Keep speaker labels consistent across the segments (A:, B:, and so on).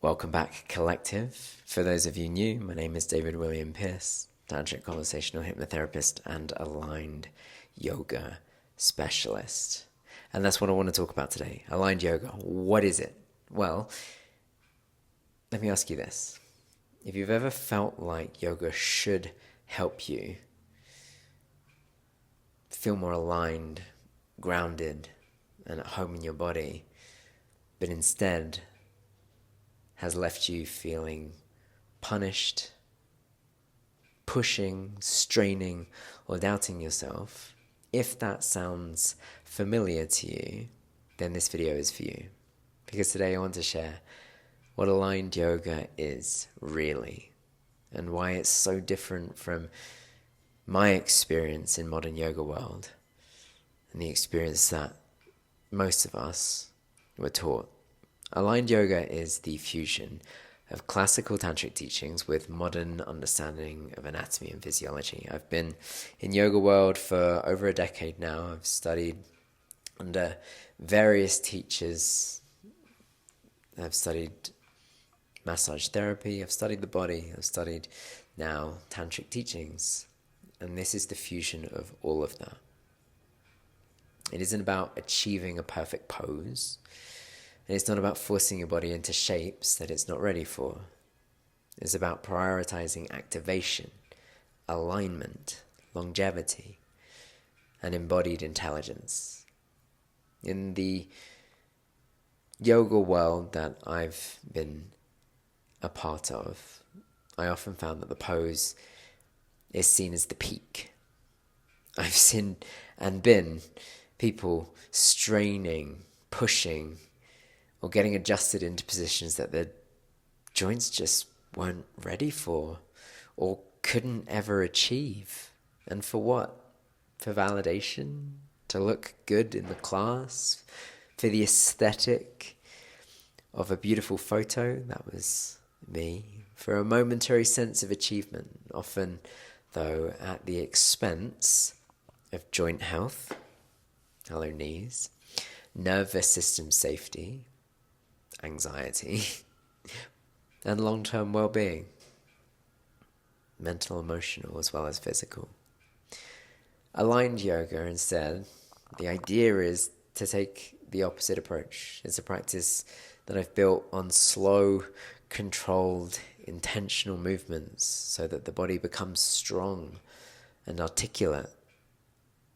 A: Welcome back, Collective. For those of you new, my name is David William Pierce, Tantric conversational hypnotherapist and aligned yoga specialist. And that's what I want to talk about today. Aligned yoga. What is it? Well, let me ask you this. If you've ever felt like yoga should help you feel more aligned, grounded, and at home in your body, but instead has left you feeling punished, pushing, straining, or doubting yourself, if that sounds familiar to you, then this video is for you. Because today I want to share what aligned yoga is really, and why it's so different from my experience in modern yoga world, and the experience that most of us were taught. Aligned yoga is the fusion of classical tantric teachings with modern understanding of anatomy and physiology. I've been in yoga world for over a decade now. I've studied under various teachers. I've studied massage therapy, I've studied the body, I've studied now tantric teachings. And this is the fusion of all of that. It isn't about achieving a perfect pose. And it's not about forcing your body into shapes that it's not ready for. It's about prioritizing activation, alignment, longevity, and embodied intelligence. In the yoga world that I've been a part of, I often found that the pose is seen as the peak. I've seen and been people straining, pushing, or getting adjusted into positions that their joints just weren't ready for or couldn't ever achieve. And for what? For validation? To look good in the class? For the aesthetic of a beautiful photo? That was me. For a momentary sense of achievement, often, though, at the expense of joint health, hello knees, nervous system safety, anxiety, and long-term well-being, mental, emotional, as well as physical. Aligned yoga, instead, the idea is to take the opposite approach. It's a practice that I've built on slow, controlled, intentional movements so that the body becomes strong and articulate,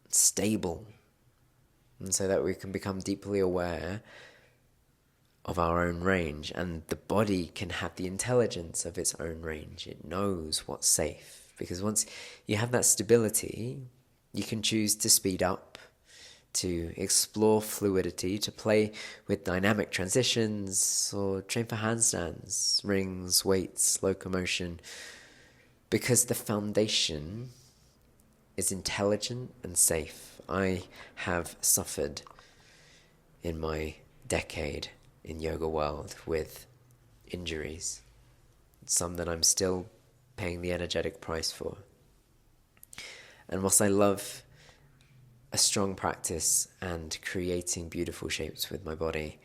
A: stable, and so that we can become deeply aware of our own range, and the body can have the intelligence of its own range. It knows what's safe, because once you have that stability, you can choose to speed up, to explore fluidity, to play with dynamic transitions, or train for handstands, rings, weights, locomotion, because the foundation is intelligent and safe. I have suffered in my decade in yoga world with injuries, some that I'm still paying the energetic price for. And whilst I love a strong practice and creating beautiful shapes with my body,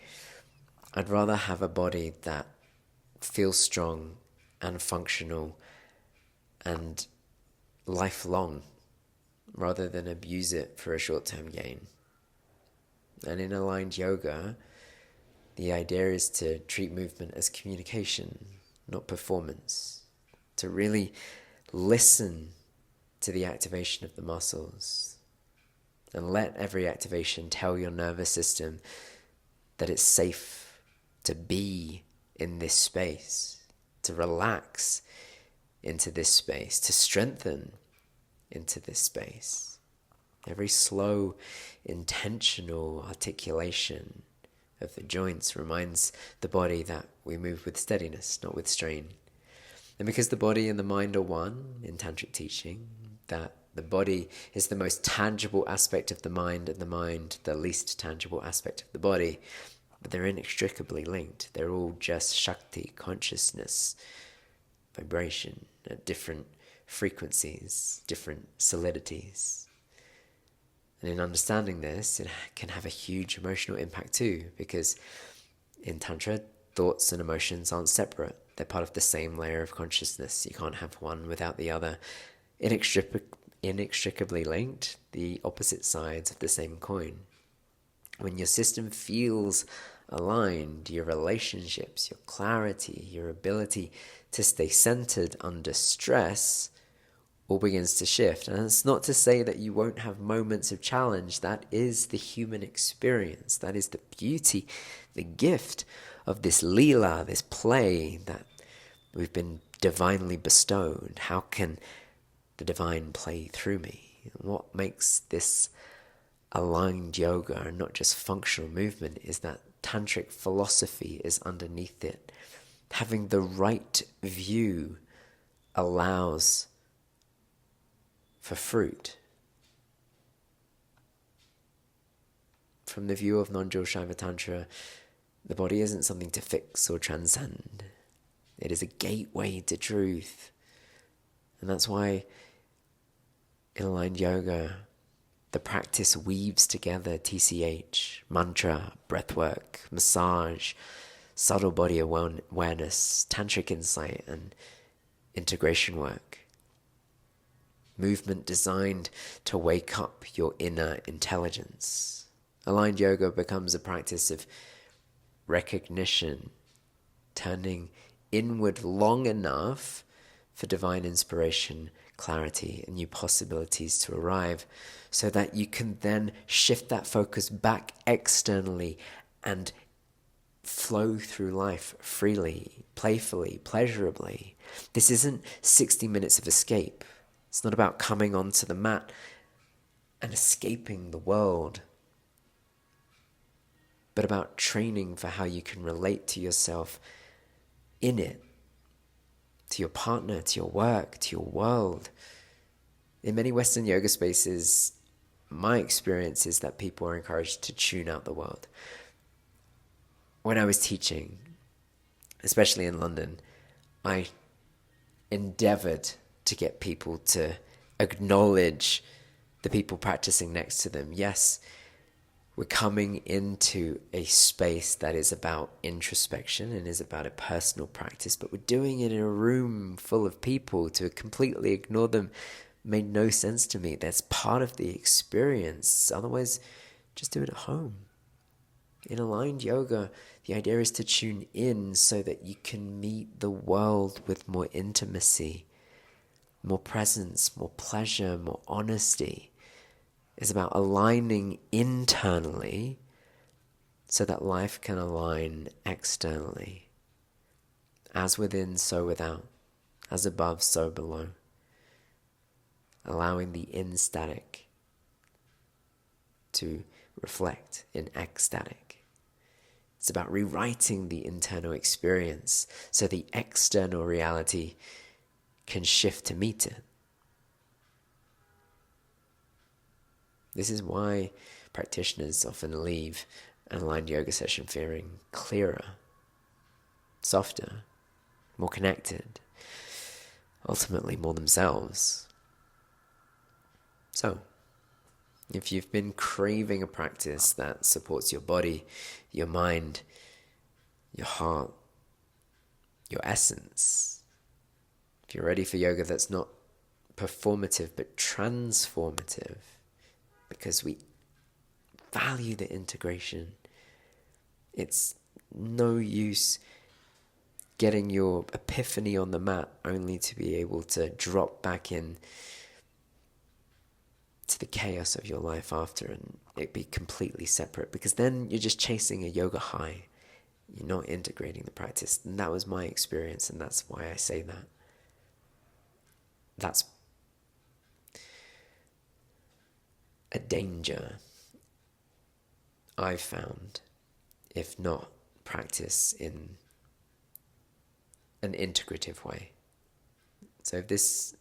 A: I'd rather have a body that feels strong and functional and lifelong, rather than abuse it for a short-term gain. And in aligned yoga, the idea is to treat movement as communication, not performance. To really listen to the activation of the muscles and let every activation tell your nervous system that it's safe to be in this space, to relax into this space, to strengthen into this space. Every slow, intentional articulation of the joints reminds the body that we move with steadiness, not with strain. And because the body and the mind are one in tantric teaching, that the body is the most tangible aspect of the mind, and the mind the least tangible aspect of the body, but they're inextricably linked. They're all just Shakti, consciousness, vibration at different frequencies, different solidities. And in understanding this, it can have a huge emotional impact too, because in Tantra, thoughts and emotions aren't separate. They're part of the same layer of consciousness. You can't have one without the other. Inextricably linked, the opposite sides of the same coin. When your system feels aligned, your relationships, your clarity, your ability to stay centered under stress all begins to shift. And it's not to say that you won't have moments of challenge. That is the human experience. That is the beauty, the gift of this Leela, this play that we've been divinely bestowed. How can the divine play through me? What makes this aligned yoga and not just functional movement is that Tantric philosophy is underneath it. Having the right view allows for fruit. From the view of Non-Dual Śaiva Tantra, the body isn't something to fix or transcend. It is a gateway to truth. And that's why in aligned yoga, the practice weaves together TCH, mantra, breathwork, massage, subtle body awareness, tantric insight, and integration work. Movement designed to wake up your inner intelligence. Aligned yoga becomes a practice of recognition, turning inward long enough for divine inspiration, clarity, and new possibilities to arrive, so that you can then shift that focus back externally and flow through life freely, playfully, pleasurably. This isn't 60 minutes of escape. It's not about coming onto the mat and escaping the world, but about training for how you can relate to yourself in it, to your partner, to your work, to your world. In many Western yoga spaces, my experience is that people are encouraged to tune out the world. When I was teaching, especially in London, I endeavored to get people to acknowledge the people practicing next to them. Yes, we're coming into a space that is about introspection and is about a personal practice, but we're doing it in a room full of people. To completely ignore them made no sense to me. That's part of the experience. Otherwise, just do it at home. In aligned yoga, the idea is to tune in so that you can meet the world with more intimacy, more presence, more pleasure, more honesty. It's about aligning internally so that life can align externally. As within, so without. As above, so below. Allowing the in-static to reflect in ecstatic. It's about rewriting the internal experience so the external reality can shift to meet it. This is why practitioners often leave an aligned yoga session feeling clearer, softer, more connected, ultimately more themselves. So, if you've been craving a practice that supports your body, your mind, your heart, your essence, if you're ready for yoga that's not performative but transformative, because we value the integration, it's no use getting your epiphany on the mat only to be able to drop back in to the chaos of your life after and it be completely separate, because then you're just chasing a yoga high. You're not integrating the practice. And that was my experience, and that's why I say that. That's a danger I've found, if not practice in an integrative way. So if this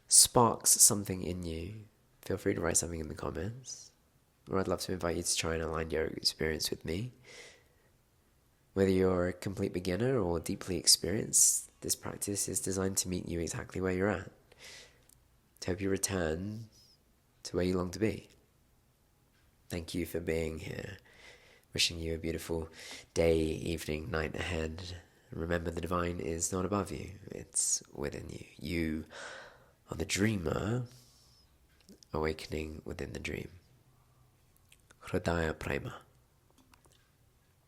A: sparks something in you, feel free to write something in the comments, or I'd love to invite you to try an aligned yoga experience with me. Whether you're a complete beginner or deeply experienced, this practice is designed to meet you exactly where you're at, to help you return to where you long to be. Thank you for being here. Wishing you a beautiful day, evening, night ahead. Remember, the divine is not above you, it's within you. You are the dreamer, awakening within the dream. Hridaya Prema.